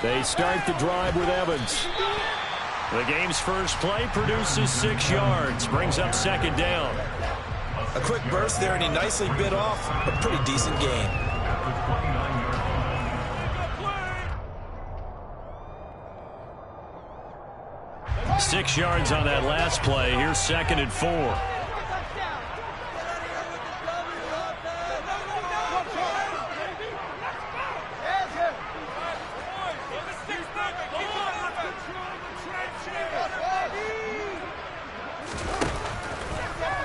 They start the drive with Evans. The game's first play produces 6 yards, brings up second down. A quick burst there, and he nicely bit off a pretty decent gain. Six yards on that last play. Here's 2nd and 4.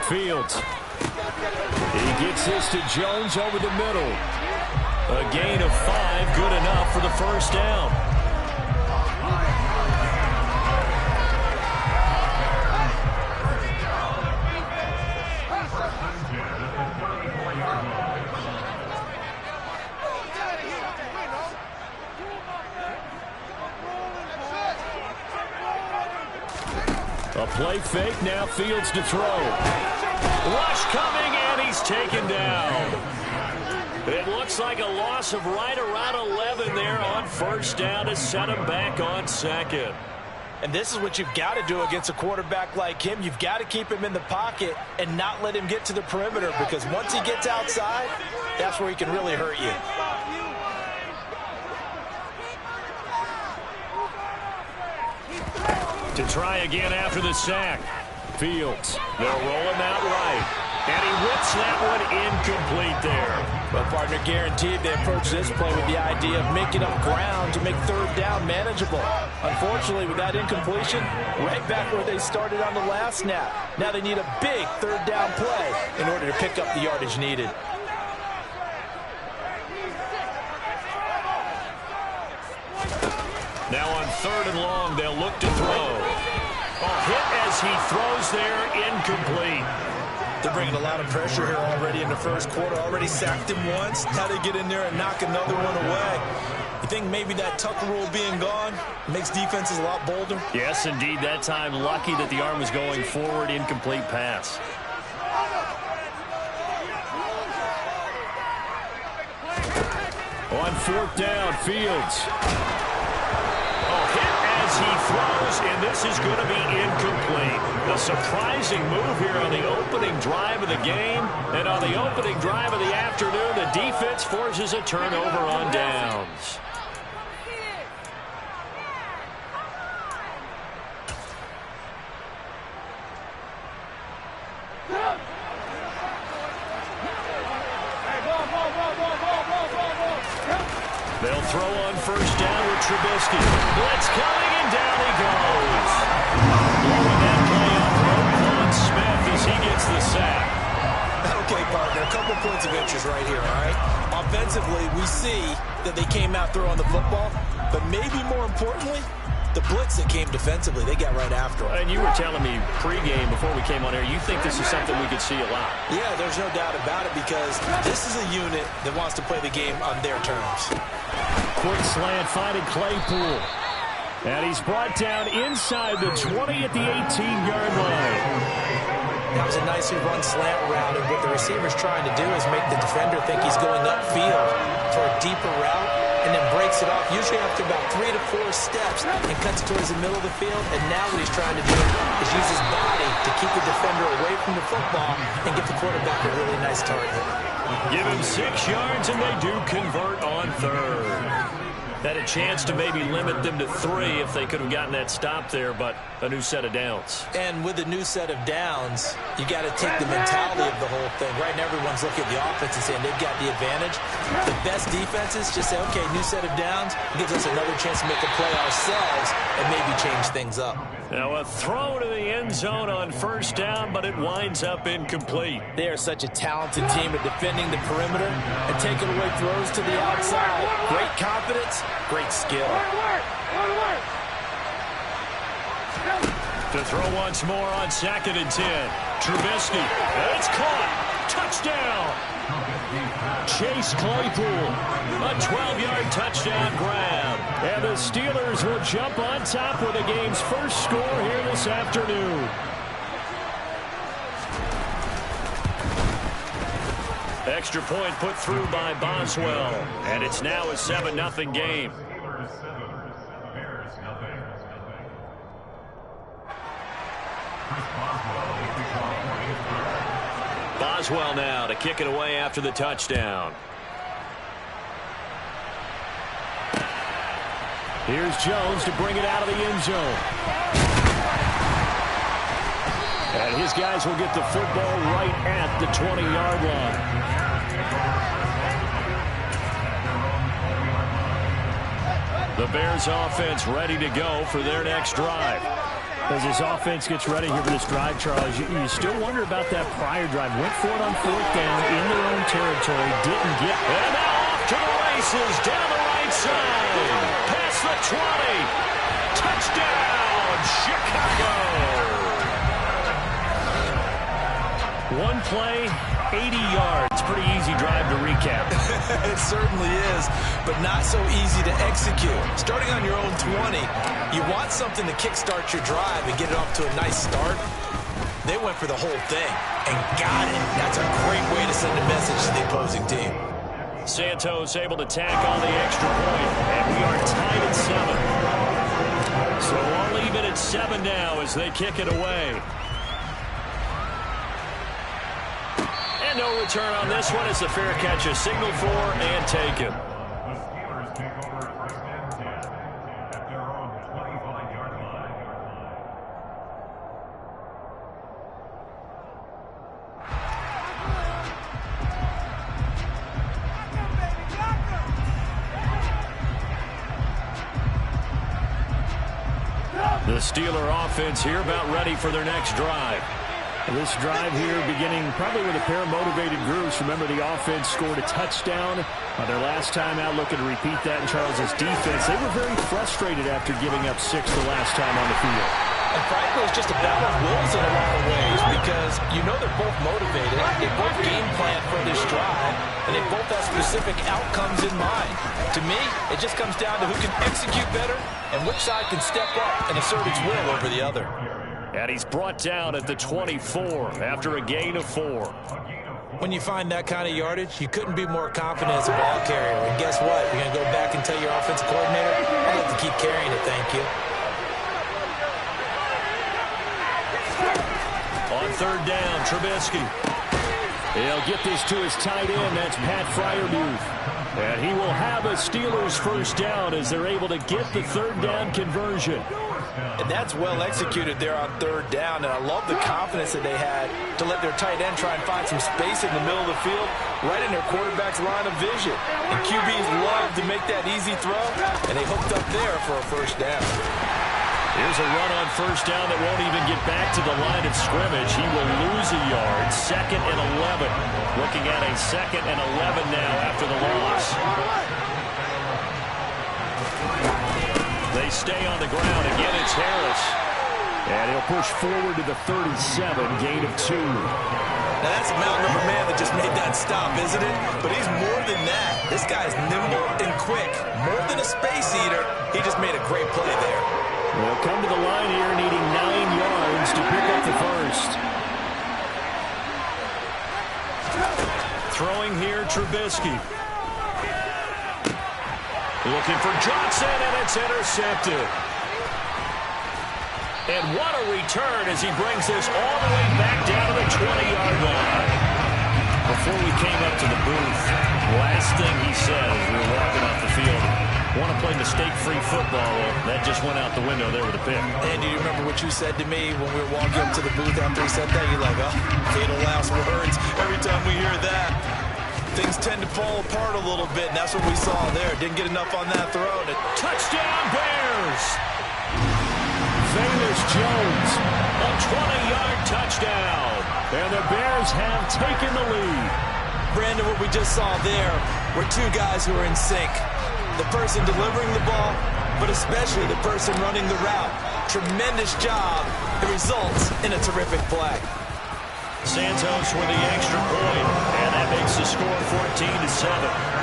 Fields. He gets this to Jones over the middle. A gain of 5, good enough for the first down. A play fake, now Fields to throw. Rush coming, and he's taken down. It looks like a loss of right around 11 there on first down to set him back on second. And this is what you've got to do against a quarterback like him. You've got to keep him in the pocket and not let him get to the perimeter, because once he gets outside, that's where he can really hurt you. To try again after the sack. Fields. They'll roll him out right. And he whips that one incomplete there. Well, partner, guaranteed they approach this play with the idea of making up ground to make third down manageable. Unfortunately, with that incompletion, right back where they started on the last snap. Now they need a big third down play in order to pick up the yardage needed. Now on 3rd and long, they'll look to throw. A hit as he throws there, incomplete. They're bringing a lot of pressure here already in the first quarter. Already sacked him once. Now they get in there and knock another one away. You think maybe that Tucker rule being gone makes defenses a lot bolder? Yes, indeed. That time, lucky that the arm was going forward, incomplete pass. On 4th down, Fields. He throws, and this is going to be incomplete. A surprising move here on the opening drive of the game, and on the opening drive of the afternoon, the defense forces a turnover on downs. They'll throw on first down with Trubisky. Blitz coming, and down he goes. Blowing that play up, Roquan Smith as he gets the sack. Okay, partner, a couple points of interest right here, all right? Offensively, we see that they came out throwing the football, but maybe more importantly, the blitz that came defensively, they got right after him. And you were telling me pregame before we came on air, you think this is something we could see a lot. Yeah, there's no doubt about it, because this is a unit that wants to play the game on their terms. Quick slant finding Claypool. And he's brought down inside the 20 at the 18-yard line. That was a nicely run slant route, and what the receiver's trying to do is make the defender think he's going upfield for a deeper route, and then breaks it off, usually after about 3 to 4 steps, and cuts towards the middle of the field. And now what he's trying to do is use his body to keep the defender away from the football and get the quarterback a really nice target. Give him 6 yards, and they do convert on 3rd. Had a chance to maybe limit them to 3 if they could have gotten that stop there, but a new set of downs. And with a new set of downs, you got to take the mentality of the whole thing. Right now, everyone's looking at the offense and saying they've got the advantage. The best defenses just say, okay, new set of downs, gives us another chance to make a play ourselves and maybe change things up. Now a throw to the end zone on first down, but it winds up incomplete. They are such a talented team at defending the perimeter and taking away throws to the outside. Great confidence, great skill. To throw once more on 2nd and 10. Trubisky. It's caught. Touchdown. Chase Claypool. A 12-yard touchdown grab. And the Steelers will jump on top with the game's first score here this afternoon. Extra point put through by Boswell. And it's now a 7-0 game. Boswell now to kick it away after the touchdown. Here's Jones to bring it out of the end zone. And his guys will get the football right at the 20-yard line. The Bears offense ready to go for their next drive. As this offense gets ready here for this drive, Charles, you still wonder about that prior drive. Went for it on 4th down in their own territory, didn't get it. And now off to the races down the right side. Past the 20. Touchdown, Chicago. One play, 80 yards. Pretty easy drive to recap. It certainly is, but not so easy to execute. Starting on your own 20, you want something to kickstart your drive and get it off to a nice start. They went for the whole thing and got it. That's a great way to send a message to the opposing team. Santos able to tack on the extra point, and we are tied at 7. So all even at 7 now as they kick it away. And no return on this one. It's a fair catch, a signal for and taken. The Steeler offense here about ready for their next drive. This drive here beginning probably with a pair of motivated groups. Remember, the offense scored a touchdown their last time out, looking to repeat that in Charles's defense. They were very frustrated after giving up 6 the last time on the field. And frankly, it's just a battle of wills in a lot of ways because you know they're both motivated. They both game plan for this drive, and they both have specific outcomes in mind. To me, it just comes down to who can execute better and which side can step up and assert its will over the other. And he's brought down at the 24 after a gain of 4. When you find that kind of yardage, you couldn't be more confident as a ball carrier. And guess what? You're going to go back and tell your offensive coordinator, I'd like to keep carrying it, thank you. On 3rd down, Trubisky. He'll get this to his tight end. That's Pat Freiermuth. And he will have a Steelers first down as they're able to get the 3rd down conversion. And that's well executed there on 3rd down. And I love the confidence that they had to let their tight end try and find some space in the middle of the field, right in their quarterback's line of vision. And QBs love to make that easy throw, and they hooked up there for a first down. Here's a run on 1st down that won't even get back to the line of scrimmage. He will lose a yard. 2nd and 11. Looking at a 2nd and 11 now after the loss. They stay on the ground. Again, it's Harris. And he'll push forward to the 37, gain of 2. Now, that's a mountain-number man that just made that stop, isn't it? But he's more than that. This guy's nimble and quick. More than a space eater, he just made a great play there. They'll come to the line here needing 9 yards to pick up the first. Throwing here, Trubisky. Looking for Johnson, and it's intercepted. And what a return as he brings this all the way back down to the 20-yard line. Before we came up to the booth, last thing he said as we were walking off the field, want to play mistake-free football. That just went out the window there with a pick. And do you remember what you said to me when we were walking up to the booth after he said that? You're like, oh, fatal last words. Every time we hear that, things tend to fall apart a little bit, and that's what we saw there. Didn't get enough on that throw. Touchdown, Bears! Velus Jones, a 20-yard touchdown. And the Bears have taken the lead. Brandon, what we just saw there were two guys who are in sync. The person delivering the ball, but especially the person running the route. Tremendous job. It results in a terrific play. Santos with the extra point, and that makes the score 14-7.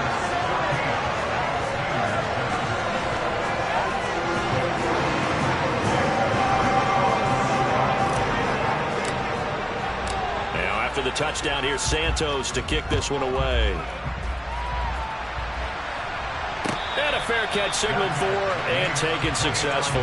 After the touchdown, here's Santos to kick this one away. And a fair catch signaled for and taken successfully.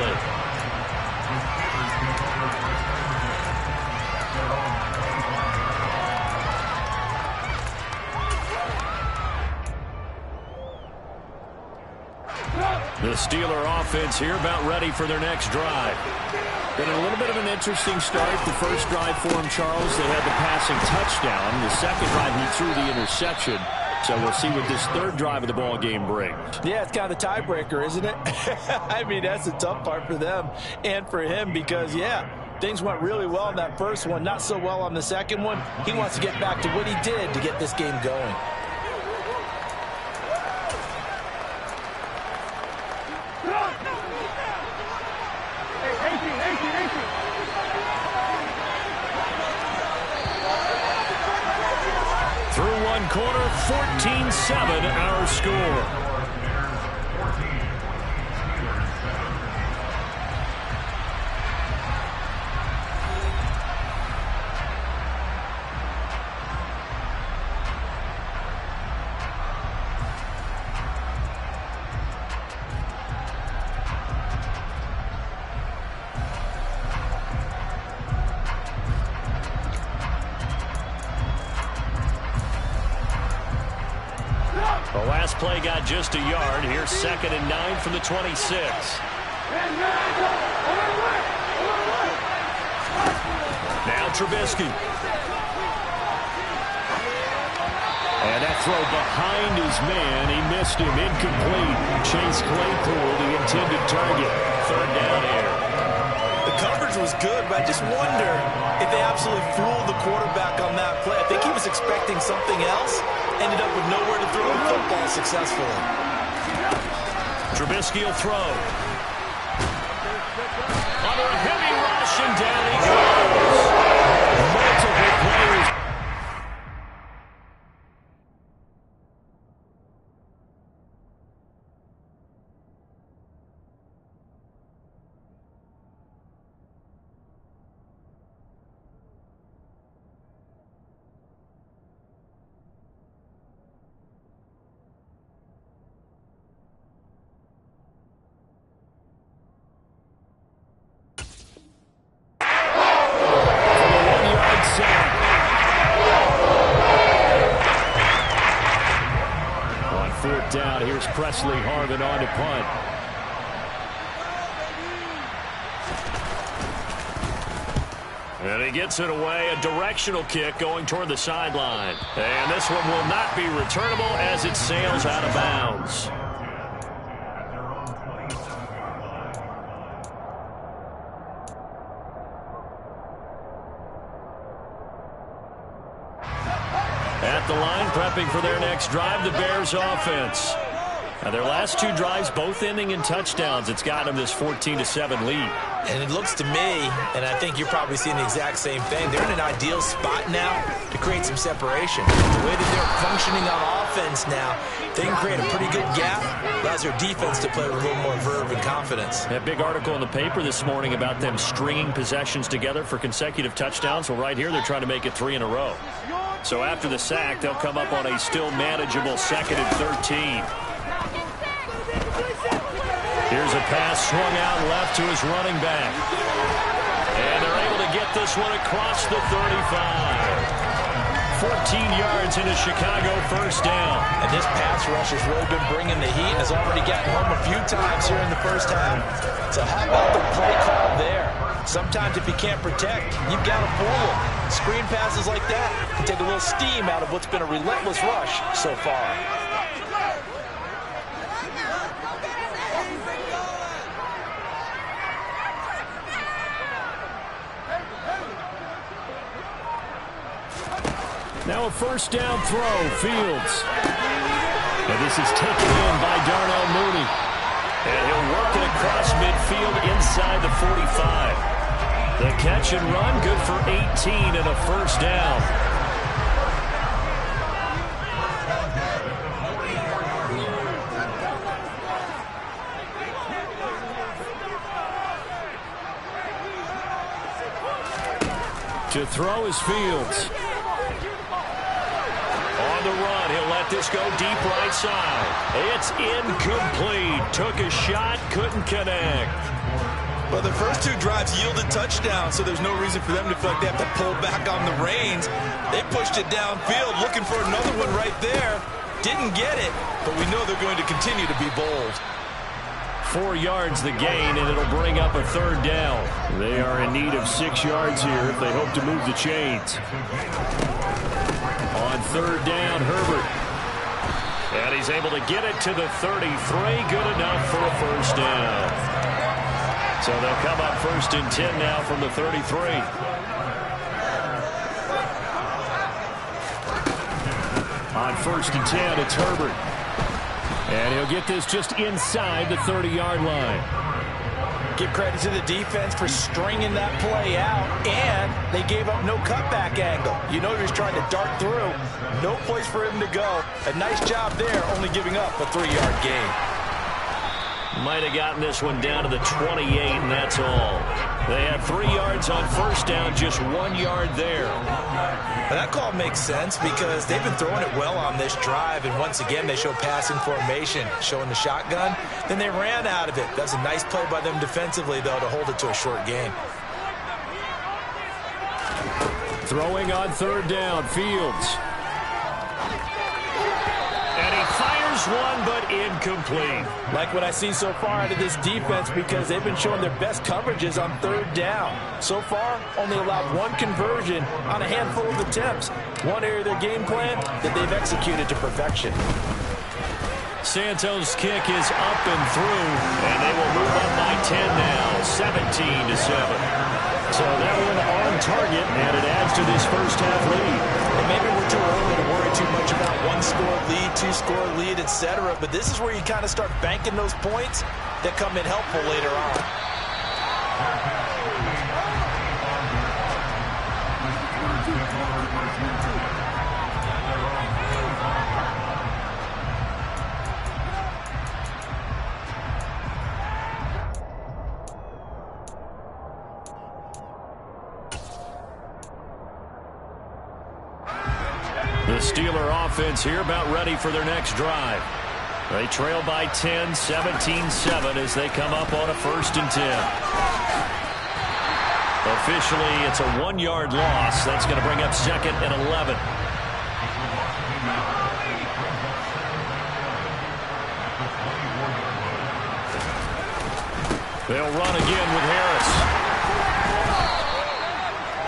The Steeler offense here about ready for their next drive. Been a little bit of an interesting start. The first drive for him, Charles, they had the passing touchdown. The second drive, he threw the interception. So we'll see what this third drive of the ball game brings. Yeah, it's kind of a tiebreaker, isn't it? I mean, that's the tough part for them and for him because, yeah, things went really well in that first one, not so well on the second one. He wants to get back to what he did to get this game going. Through one quarter, 14-7 our score. The last play got just a yard. Here's 2nd and 9 from the 26. Now Trubisky. And that throw behind his man. He missed him. Incomplete. Chase Claypool, the intended target. 3rd down here. The coverage was good, but I just wonder if they absolutely fooled the quarterback on that play. I think he was expecting something else. Ended up with nowhere to throw the football successfully. Trubisky will throw. Under a heavy rush, and down he goes. Multiple players. Down. Here's Presley Harvin on to punt. And he gets it away. A directional kick going toward the sideline. And this one will not be returnable as it sails out of bounds. At the line, prepping for their next drive, the Bears offense. Now their last 2 drives, both ending in touchdowns. It's got them this 14-7 lead. And it looks to me, and I think you're probably seeing the exact same thing, they're in an ideal spot now to create some separation. The way that they're functioning on offense now, they can create a pretty good gap. Allows their defense to play with a little more verve and confidence. That big article in the paper this morning about them stringing possessions together for consecutive touchdowns. Well, right here, they're trying to make it 3 in a row. So after the sack, they'll come up on a still manageable 2nd and 13. Here's a pass swung out left to his running back. And they're able to get this one across the 35. 14 yards into Chicago, 1st down. And this pass rush has really been bringing the heat and has already gotten home a few times here in the first half. So how about the play call there? Sometimes if you can't protect, you've got to fool them. Screen passes like that can take a little steam out of what's been a relentless rush so far. Now a 1st down throw, Fields. And this is taken in by Darnell Mooney. And he'll work it across midfield inside the 45. The catch and run, good for 18 and a 1st down. To throw is Fields. On the run. He'll let this go deep right side. It's incomplete. Took a shot, couldn't connect. Well, the first two drives yielded touchdowns, so there's no reason for them to feel like they have to pull back on the reins. They pushed it downfield, looking for another one right there. Didn't get it, but we know they're going to continue to be bold. 4 yards the gain, and it'll bring up a third down. They are in need of 6 yards here if they hope to move the chains. On third down, Herbert. And he's able to get it to the 33. Good enough for a first down. So they'll come up 1st and 10 now from the 33. On 1st and 10, it's Herbert. And he'll get this just inside the 30-yard line. Give credit to the defense for stringing that play out, and they gave up no cutback angle. You know he was trying to dart through. No place for him to go. A nice job there, only giving up a 3-yard gain. Might have gotten this one down to the 28, and that's all. They have 3 yards on first down, just 1 yard there. Well, that call makes sense because they've been throwing it well on this drive, and once again they show passing formation, showing the shotgun. Then they ran out of it. That's a nice play by them defensively, though, to hold it to a short gain. Throwing on third down, Fields. And he fires one, but incomplete. Like what I see so far out of this defense because they've been showing their best coverages on third down. So far, only allowed 1 conversion on a handful of attempts. One area of their game plan that they've executed to perfection. Santos' kick is up and through, and they will move up by 10 now, 17-7. So that one on target, and it adds to this first half lead. And maybe we're too early to worry too much about 1-score lead, 2-score lead, etc. But this is where you kind of start banking those points that come in helpful later on. The Steeler offense here about ready for their next drive. They trail by 10, 17-7 as they come up on a 1st and 10. Officially, it's a 1-yard loss. That's going to bring up 2nd and 11. They'll run again with Harris.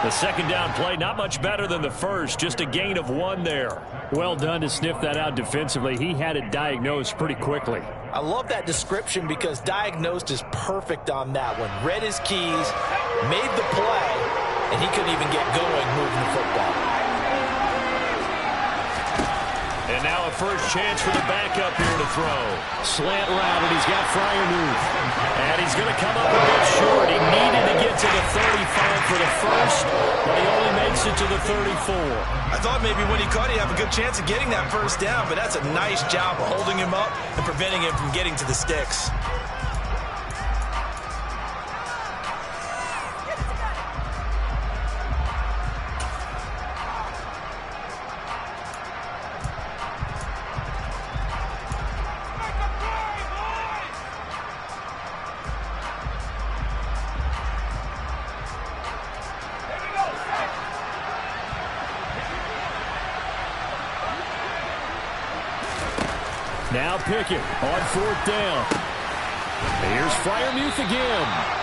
The second down play, not much better than the first, just a gain of 1 there. Well done to sniff that out defensively. He had it diagnosed pretty quickly. I love that description because diagnosed is perfect on that one. Read his keys, made the play, and he couldn't even get going moving the football. And now a first chance for the backup here to throw. Slant route, and he's got Freiermuth. And he's going to come up a bit short. He needed to get to the 35 for the first, but he only makes it to the 34. I thought maybe when he caught, he'd have a good chance of getting that first down, but that's a nice job of holding him up and preventing him from getting to the sticks. Now Pickett on 4th down. Here's Freiermuth again.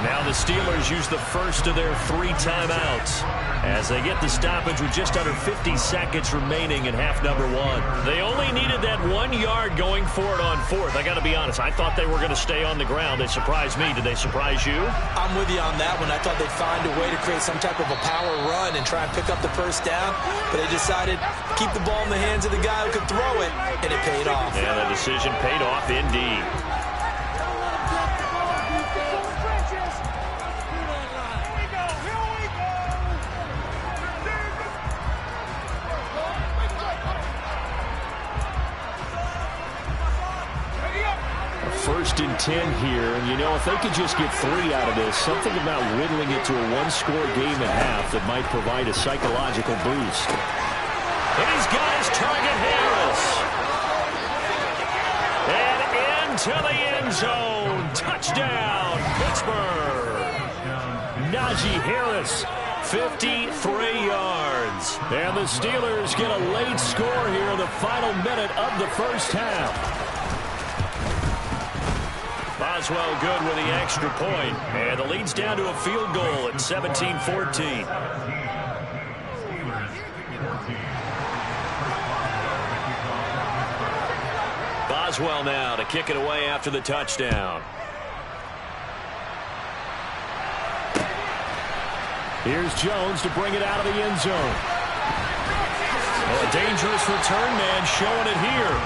Now the Steelers use the first of their 3 timeouts as they get the stoppage with just under 50 seconds remaining in half number 1. They only needed that 1 yard going for it on 4th. I got to be honest, I thought they were going to stay on the ground. They surprised me. Did they surprise you? I'm with you on that one. I thought they'd find a way to create some type of a power run and try and pick up the first down, but they decided to keep the ball in the hands of the guy who could throw it, and it paid off. Yeah, the decision paid off indeed. First and 10 here, and you know, if they could just get 3 out of this, something about whittling it to a 1-score game at half that might provide a psychological boost. And he's got his target, Harris. And into the end zone. Touchdown, Pittsburgh. Najee Harris, 53 yards. And the Steelers get a late score here in the final minute of the first half. Boswell good with the extra point. And the lead's down to a field goal at 17-14. Boswell now to kick it away after the touchdown. Here's Jones to bring it out of the end zone. Oh, a dangerous return man showing it here.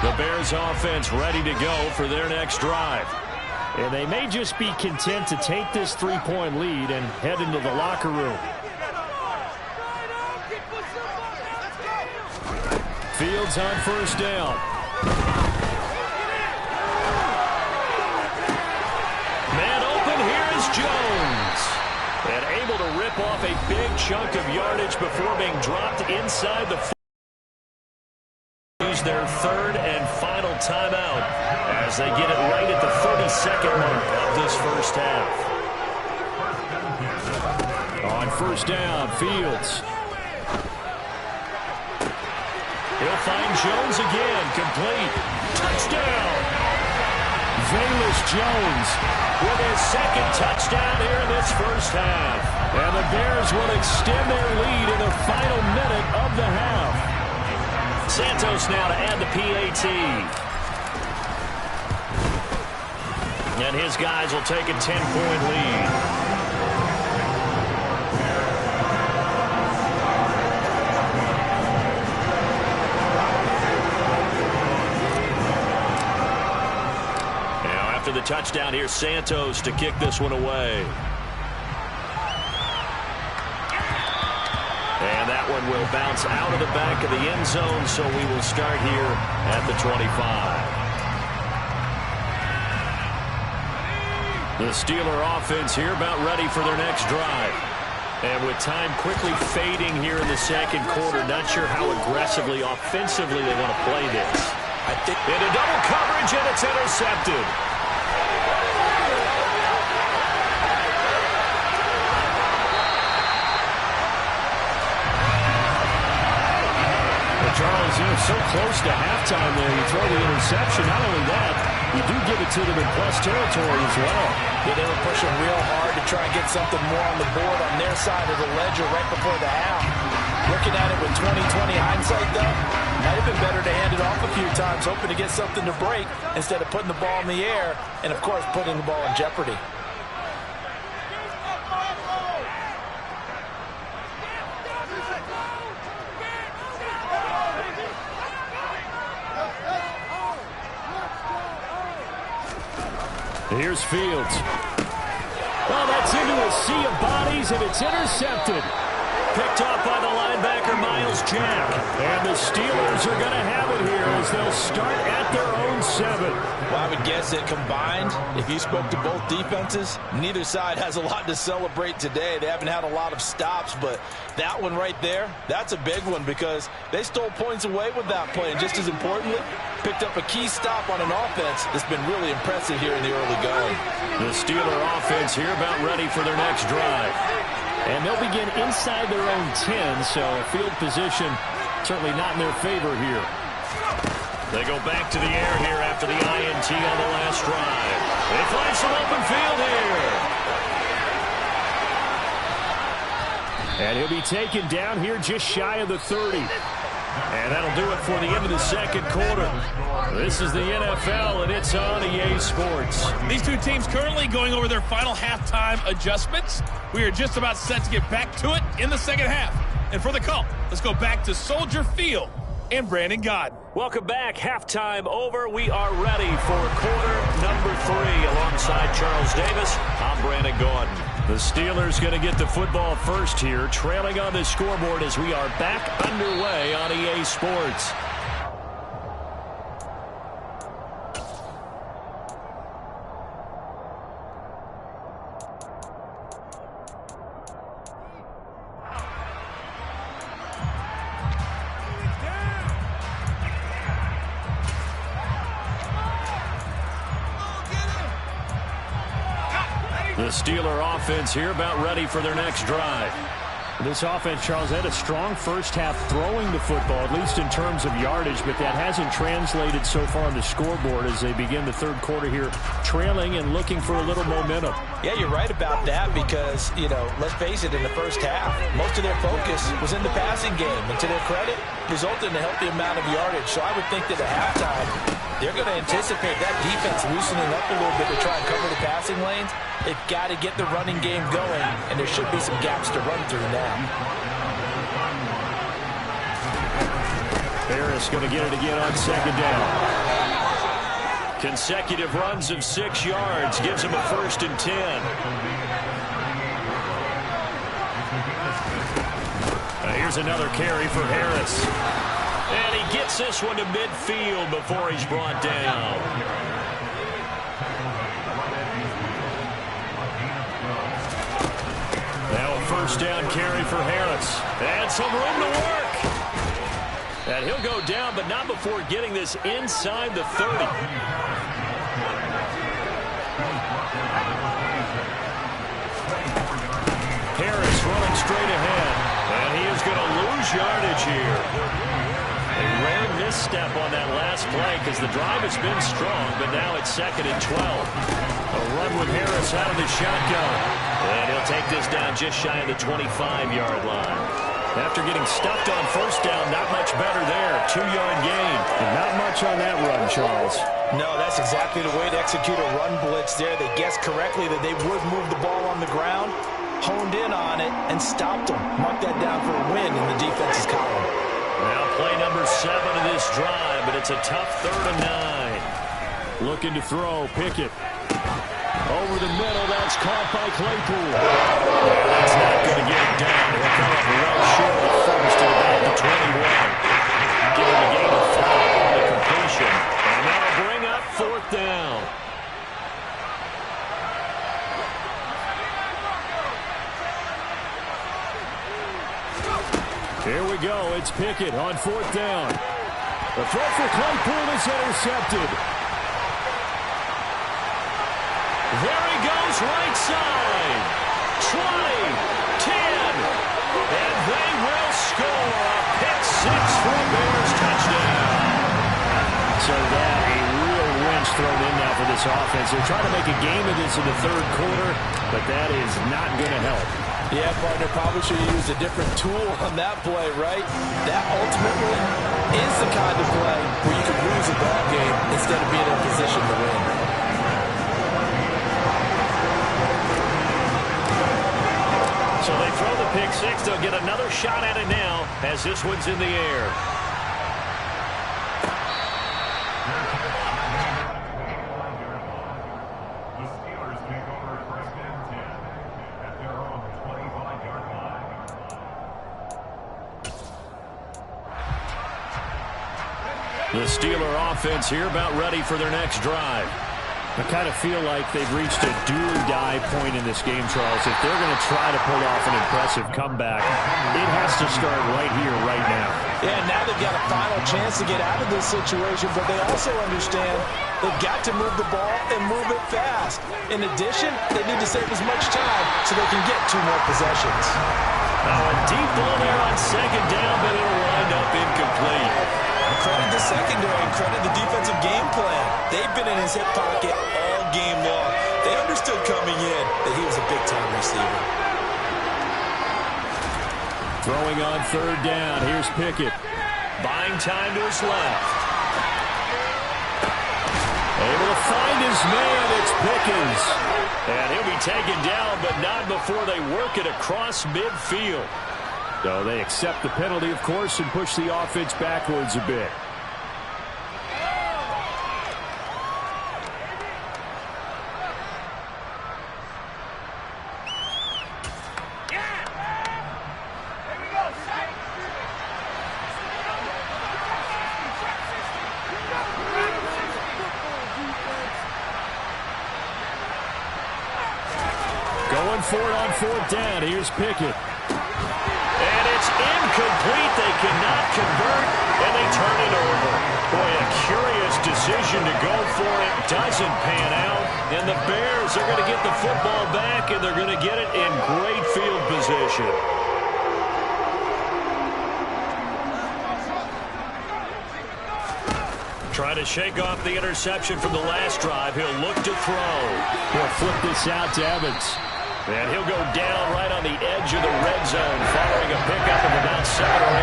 The Bears offense ready to go for their next drive. And they may just be content to take this three-point lead and head into the locker room. Fields on first down. Man open, here is Jones. And able to rip off a big chunk of yardage before being dropped inside the use their third and final timeout as they get it right at the 32nd mark of this first half. On first down, Fields. He'll find Jones again, complete. Touchdown! Velus Jones with his second touchdown here in this first half. And the Bears will extend their lead in the final minute of the half. Santos now to add the PAT. And his guys will take a 10-point lead. Now after the touchdown, here's Santos to kick this one away. And that one will bounce out of the back of the end zone, so we will start here at the 25. The Steeler offense here about ready for their next drive. And with time quickly fading here in the second quarter, not sure how aggressively, offensively they want to play this. Into double coverage, and it's intercepted. Charles, you're so close to halftime there. You throw the interception. Not only that, you do give it to them in plus territory as well. Yeah, they were pushing real hard to try and get something more on the board on their side of the ledger right before the half. Looking at it with 20/20 hindsight, though, might have been better to hand it off a few times, hoping to get something to break instead of putting the ball in the air and, of course, putting the ball in jeopardy. Here's Fields. Well, that's into a sea of bodies, and it's intercepted. Picked off by the linebacker, Miles Jack. And the Steelers are going to have it here as they'll start at their own 7. Well, I would guess that combined, if you spoke to both defenses, neither side has a lot to celebrate today. They haven't had a lot of stops, but that one right there, that's a big one because they stole points away with that play. And just as importantly, picked up a key stop on an offense that's been really impressive here in the early going. The Steeler offense here about ready for their next drive. And they'll begin inside their own 10, so field position certainly not in their favor here. They go back to the air here after the INT on the last drive. They find some open field here. And he'll be taken down here just shy of the 30. And that'll do it for the end of the second quarter. This is the NFL, and it's on EA Sports. These two teams currently going over their final halftime adjustments. We are just about set to get back to it in the second half. And for the call, let's go back to Soldier Field and Brandon Gaudin. Welcome back. Halftime over. We are ready for quarter number 3. Alongside Charles Davis, I'm Brandon Gaudin. The Steelers going to get the football first here, trailing on the scoreboard as we are back underway on EA Sports. The Steeler offense here about ready for their next drive. This offense, Charles, had a strong first half throwing the football, at least in terms of yardage, but that hasn't translated so far on the scoreboard as they begin the third quarter here, trailing and looking for a little momentum. Yeah, you're right about that because, let's face it, in the first half, most of their focus was in the passing game. And to their credit, resulted in a healthy amount of yardage. So I would think that at halftime, they're going to anticipate that defense loosening up a little bit to try and cover the passing lanes. They've got to get the running game going, and there should be some gaps to run through now. Harris going to get it again on second down. Consecutive runs of 6 yards gives him a 1st and 10. Here's another carry for Harris. And he gets this one to midfield before he's brought down. Now a 1st down carry for Harris. And some room to work. And he'll go down, but not before getting this inside the 30. Harris running straight ahead. And he is going to lose yardage here. A rare misstep on that last play because the drive has been strong, but now it's 2nd and 12. A run with Harris out of the shotgun. And he'll take this down just shy of the 25-yard line. After getting stuffed on 1st down, not much better there. 2-yard gain. And not much on that run, Charles. No, that's exactly the way to execute a run blitz there. They guessed correctly that they would move the ball on the ground, honed in on it, and stopped them. Mark that down for a win in the defense's column. Now play number 7 of this drive, but it's a tough 3rd and 9. Looking to throw, Pickett. Over the middle, that's caught by Claypool. That's not going to get it down. He'll come up well short of 1st at about the 21. Give him a gain of 5 on the completion. And that'll bring up 4th down. Here we go. It's Pickett on 4th down. The throw for Claypool is intercepted. There he goes, right side. 20, 10, and they will score. A pick 6 for a Bears touchdown. So that a real wrench thrown in now for this offense. They're trying to make a game of this in the 3rd quarter, but that is not going to help. Yeah, partner, probably should have used a different tool on that play, right? That ultimately is the kind of play where you can lose a ball game instead of being in a position to win. So they throw the pick 6. They'll get another shot at it now as this one's in the air. The Steelers take over 1st and 10 at their own 25-yard line. The Steeler offense here about ready for their next drive. I kind of feel like they've reached a do-or-die point in this game, Charles. If they're going to try to pull off an impressive comeback, it has to start right here, right now. Yeah, now they've got a final chance to get out of this situation, but they also understand they've got to move the ball and move it fast. In addition, they need to save as much time so they can get 2 more possessions. Now a deep ball there on 2nd down, but it'll wind up incomplete. Credit the secondary and credit the defensive game plan. They've been in his hip pocket all game long. They understood coming in that he was a big-time receiver. Throwing on 3rd down. Here's Pickett. Buying time to his left. Able to find his man. It's Pickens. And he'll be taken down, but not before they work it across midfield. So they accept the penalty, of course, and push the offense backwards a bit. Going for it on 4th down. Here's Pickett. And it's incomplete. They cannot convert, and they turn it over. Boy, a curious decision decision to go for it doesn't pan out. And the Bears are going to get the football back, and they're going to get it in great field position. Trying to shake off the interception from the last drive. He'll look to throw. He'll flip this out to Evans. And he'll go down right on the edge of the red zone following a pickup of about 7 or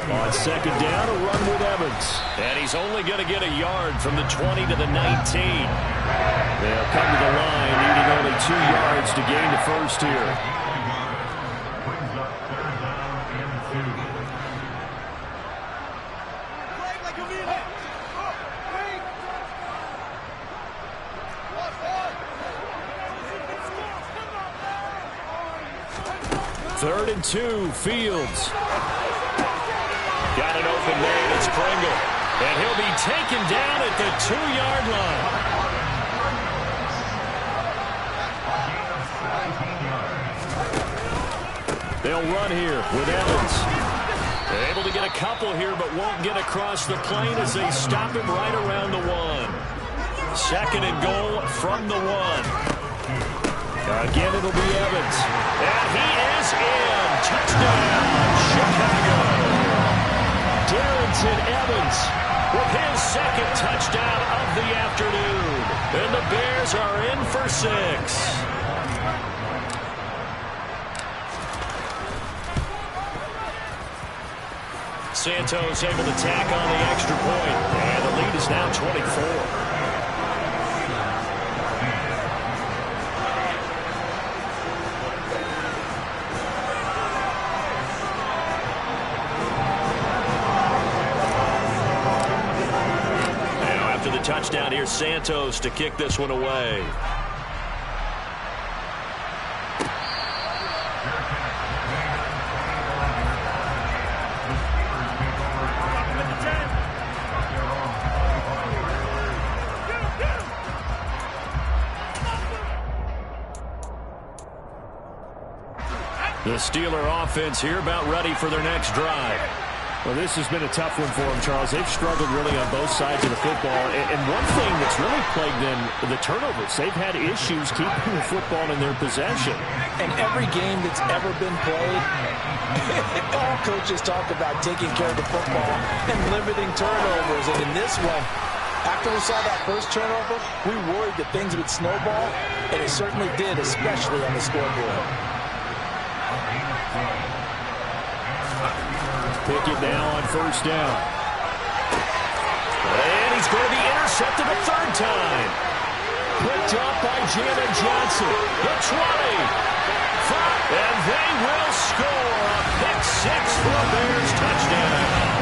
8. On second down, a run with Evans. And he's only going to get a yard from the 20 to the 19. They'll come to the line, needing only 2 yards to gain the first here. Third and 2, Fields. Got an open man, it's Pringle. And he'll be taken down at the 2-yard line. They'll run here with Evans. They're able to get a couple here, but won't get across the plane as they stop him right around the 1. Second and goal from the 1. Again, it'll be Evans. And he is in. Touchdown, Chicago. Darrington Evans with his second touchdown of the afternoon. And the Bears are in for 6. Santos able to tack on the extra point. And the lead is now 24. Touchdown here, Santos to kick this one away. The Steeler offense here about ready for their next drive. Well, this has been a tough one for them, Charles. They've struggled really on both sides of the football. And one thing that's really plagued them, the turnovers. They've had issues keeping the football in their possession. And every game that's ever been played, all coaches talk about taking care of the football and limiting turnovers. And in this one, after we saw that first turnover, we worried that things would snowball, and it certainly did, especially on the scoreboard. Pickett now on first down. And he's going to be intercepted a third time. Picked up by Janet Johnson. The 20. 5. And they will score a pick 6 for a Bears touchdown.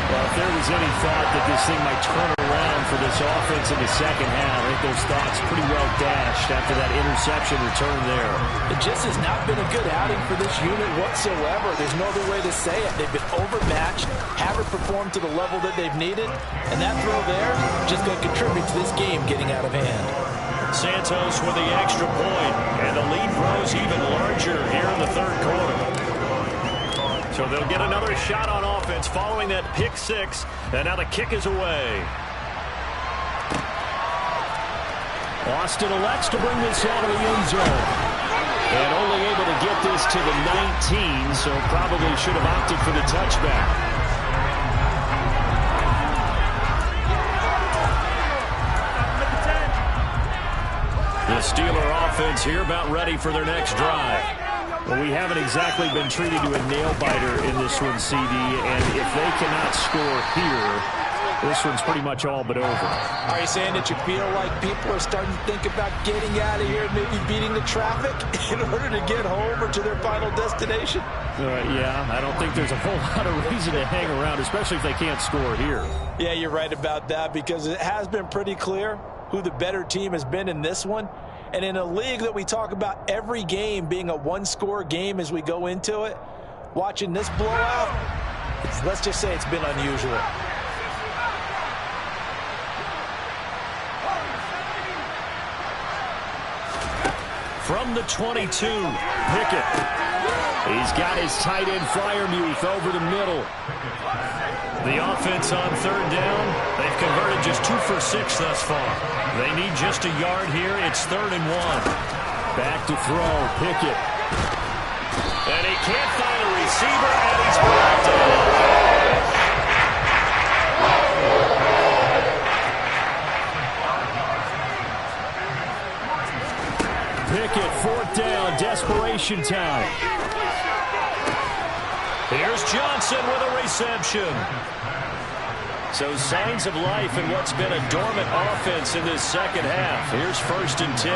Well, if there was any thought that this thing might turn around for this offense in the second half, I think those thoughts pretty well dashed after that interception return there. It just has not been a good outing for this unit whatsoever. There's no other way to say it. They've been overmatched, haven't performed to the level that they've needed, and that throw there just going to contribute to this game getting out of hand. Santos with the extra point, and the lead grows even larger here in the third quarter. So they'll get another shot on offense following that pick 6, and now the kick is away. Austin elects to bring this out of the end zone. And only able to get this to the 19, so probably should have opted for the touchback. The Steeler offense here about ready for their next drive. Well, we haven't exactly been treated to a nail-biter in this one, CD, and if they cannot score here, this one's pretty much all but over. Are you saying that you feel like people are starting to think about getting out of here and maybe beating the traffic in order to get home or to their final destination? Yeah, I don't think there's a whole lot of reason to hang around, especially if they can't score here. Yeah, you're right about that, because it has been pretty clear who the better team has been in this one. And in a league that we talk about every game being a one-score game as we go into it, watching this blowout, let's just say it's been unusual. From the 22, Pickett. He's got his tight end Fryermuth over the middle. The offense on third down, they've converted just 2 for 6 thus far. They need just a yard here. It's 3rd and 1. Back to throw, Pickett. And he can't find a receiver, and he's brought down. Pickett, 4th down, desperation time. Here's Johnson with a reception. So signs of life in what's been a dormant offense in this second half. Here's 1st and 10.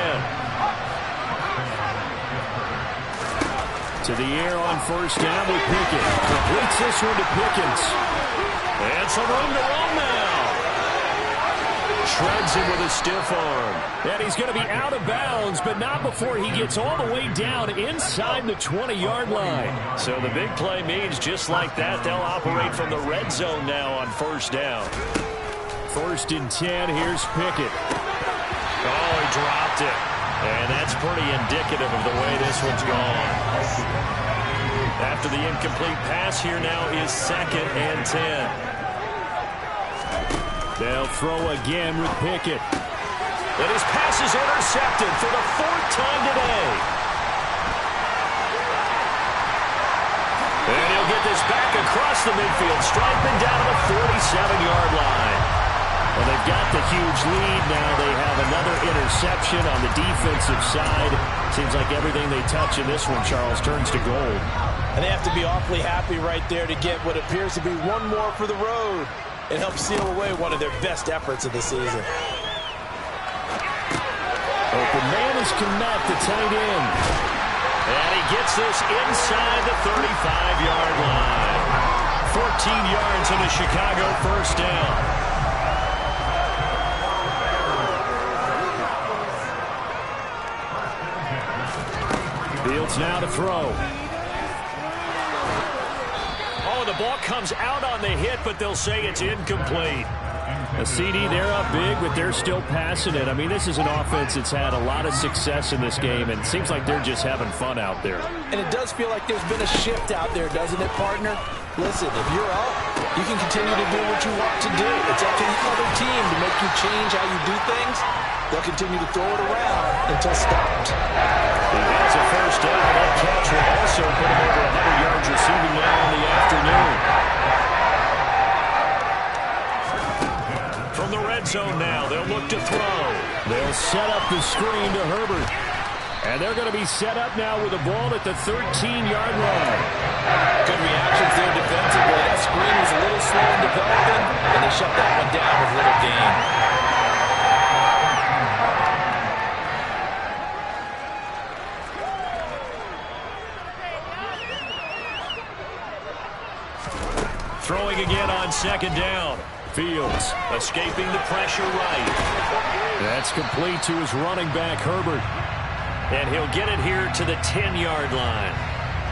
To the air on 1st down with Pickett. Completes this one to Pickens. And some room to run now. Shreds him with a stiff arm. And he's going to be out of bounds, but not before he gets all the way down inside the 20-yard line. So the big play means just like that, they'll operate from the red zone now on 1st down. 1st and 10, here's Pickett. Oh, he dropped it. And that's pretty indicative of the way this one's gone. After the incomplete pass, here now is 2nd and 10. They'll throw again with Pickett. And his pass is intercepted for the 4th time today. And he'll get this back across the midfield stripe and down to the 47-yard line. Well, they've got the huge lead now. They have another interception on the defensive side. Seems like everything they touch in this one, Charles, turns to gold. And they have to be awfully happy right there to get what appears to be one more for the road. It helps seal away one of their best efforts of the season. Open man is Kmet, the tight end. And he gets this inside the 35-yard line. 14 yards in the Chicago 1st down. Fields now to throw. Oh, the ball comes out on the hit, but they'll say it's incomplete. A CD, they're up big, but they're still passing it. I mean, this is an offense that's had a lot of success in this game, and it seems like they're just having fun out there. And it does feel like there's been a shift out there, doesn't it, partner? Listen, if you're up, you can continue to do what you want to do. It's up to the other team to make you change how you do things. They'll continue to throw it around until stopped. He has a 1st down. That catch will also put him over 100 yards receiving now in the afternoon. From the red zone now, they'll look to throw. They'll set up the screen to Herbert. And they're going to be set up now with the ball at the 13-yard line. Good reactions there defensively. That screen was a little slow in developing, and they shut that one down with little gain. Throwing again on 2nd down. Fields escaping the pressure right. That's complete to his running back, Herbert. And he'll get it here to the 10-yard line.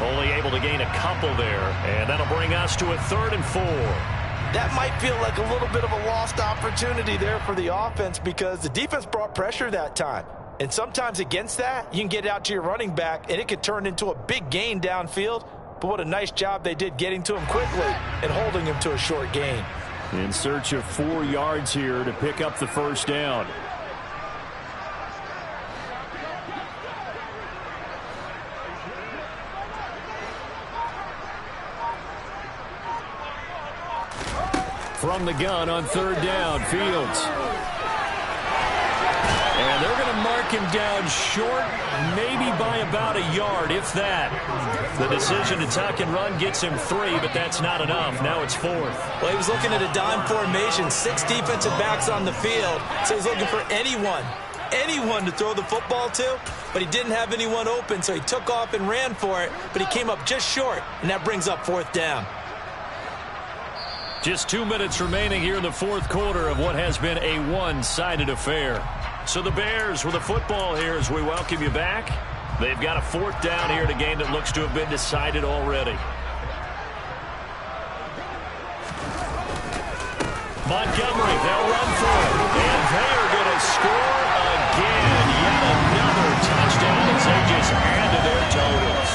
Only able to gain a couple there. And that'll bring us to a 3rd and 4. That might feel like a little bit of a lost opportunity there for the offense because the defense brought pressure that time. And sometimes against that, you can get it out to your running back, and it could turn into a big gain downfield. But what a nice job they did getting to him quickly and holding him to a short gain. In search of 4 yards here to pick up the 1st down. From the gun on 3rd down, Fields. And they're going to mark him down short, maybe by about a yard, if that. The decision to tuck and run gets him 3, but that's not enough. Now it's 4th. Well, he was looking at a dime formation, 6 defensive backs on the field, so he's looking for anyone to throw the football to, but he didn't have anyone open, so he took off and ran for it, but he came up just short, and that brings up 4th down. Just 2 minutes remaining here in the 4th quarter of what has been a one-sided affair. So the Bears with the football here as we welcome you back. They've got a 4th down here in a game that looks to have been decided already. Montgomery, they'll run for it. And they are going to score again. Yet another touchdown as they just add to their totals.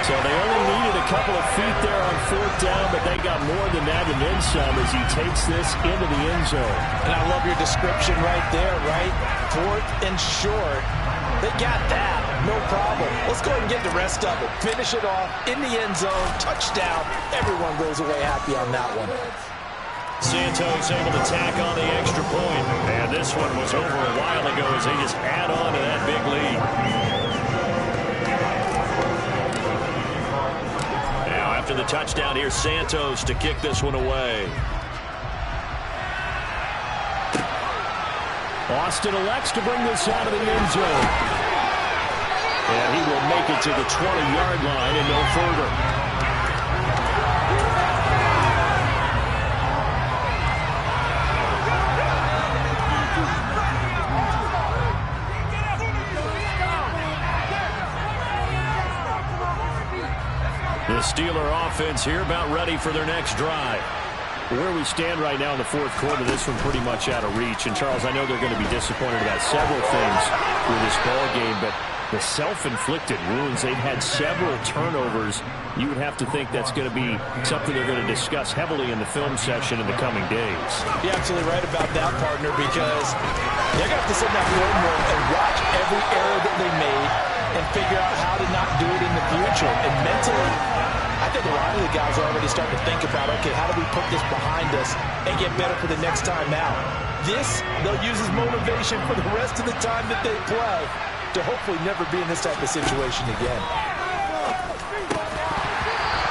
So Well, they only needed a couple of feet there on fourth down, but they got more than that and then some as he takes this into the end zone. And I love your description right there, right? Fourth and short. They got that. No problem. Let's go ahead and get the rest of it. Finish it off in the end zone. Touchdown. Everyone goes away happy on that one. Santos able to tack on the extra point. And this one was over a while ago as they just add on to that big lead. Now after the touchdown, here's Santos to kick this one away. Austin elects to bring this out of the end zone. And he will make it to the 20-yard line and no further. The Steeler offense here about ready for their next drive. Where we stand right now in the fourth quarter, this one pretty much out of reach. And, Charles, I know they're going to be disappointed about several things with this ball game, but the self-inflicted wounds, they've had several turnovers. You would have to think that's going to be something they're going to discuss heavily in the film session in the coming days. You're absolutely right about that, partner, because they're going to have to sit in that film room and watch every error that they made and figure out how to not do it in the future. And mentally, I think a lot of the guys are already starting to think about, okay, how do we put this behind us and get better for the next time out? This, they'll use as motivation for the rest of the time that they play to hopefully never be in this type of situation again.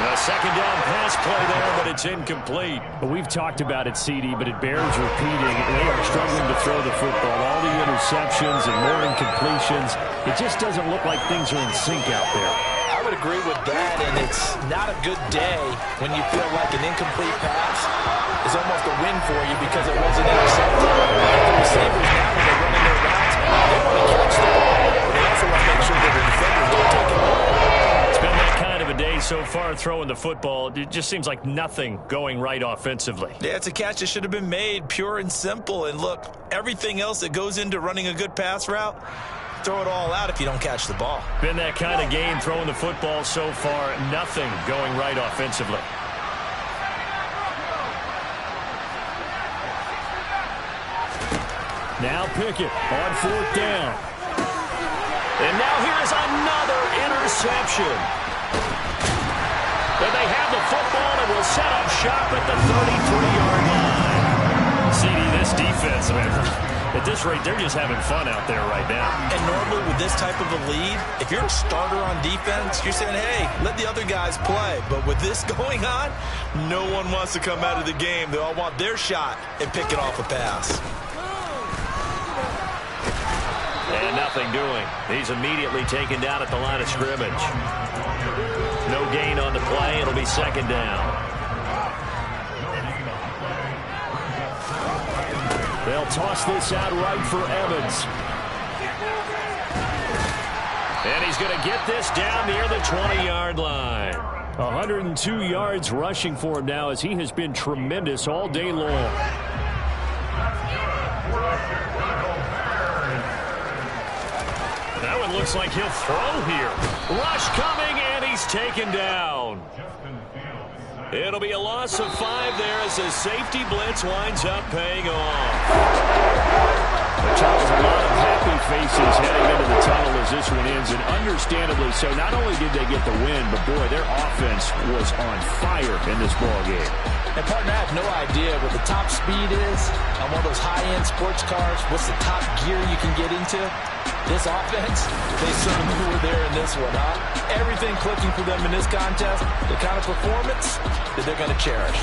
A second down pass play there, but it's incomplete. Well, we've talked about it, CD, but it bears repeating. They are struggling to throw the football. All the interceptions and more incompletions. It just doesn't look like things are in sync out there. I would agree with that, and it's not a good day when you feel like an incomplete pass is almost a win for you because it wasn't intercepted. The receivers now, when they're running their routes, they want to catch the ball, but they also want to make sure that the defenders don't take it away. It's been that kind of a day so far throwing the football. It just seems like nothing going right offensively. Yeah, it's a catch that should have been made, pure and simple. And look, everything else that goes into running a good pass route, throw it all out if you don't catch the ball. Been that kind of game throwing the football so far. Nothing going right offensively. Now Pickett on fourth down. And now here is another interception. And they have the football and will set up shop at the 33-yard line. CD, this defense, man, at this rate, they're just having fun out there right now. And normally with this type of a lead, if you're a starter on defense, you're saying, hey, let the other guys play. But with this going on, no one wants to come out of the game. They all want their shot and pick it off a pass. And nothing doing. He's immediately taken down at the line of scrimmage. No gain on the play. It'll be second down. They'll toss this out right for Evans. And he's going to get this down near the 20-yard line. 102 yards rushing for him now as he has been tremendous all day long. That one looks like he'll throw here. Rush coming, and he's taken down. It'll be a loss of 5 there as the safety blitz winds up paying off. Charles, a lot of happy faces heading into the tunnel as this one ends, and understandably so. Not only did they get the win, but boy, their offense was on fire in this ball game. And partner, I have no idea what the top speed is on one of those high-end sports cars. What's the top gear you can get into? This offense, they certainly were there in this one, huh? Everything clicking for them in this contest, the kind of performance that they're going to cherish.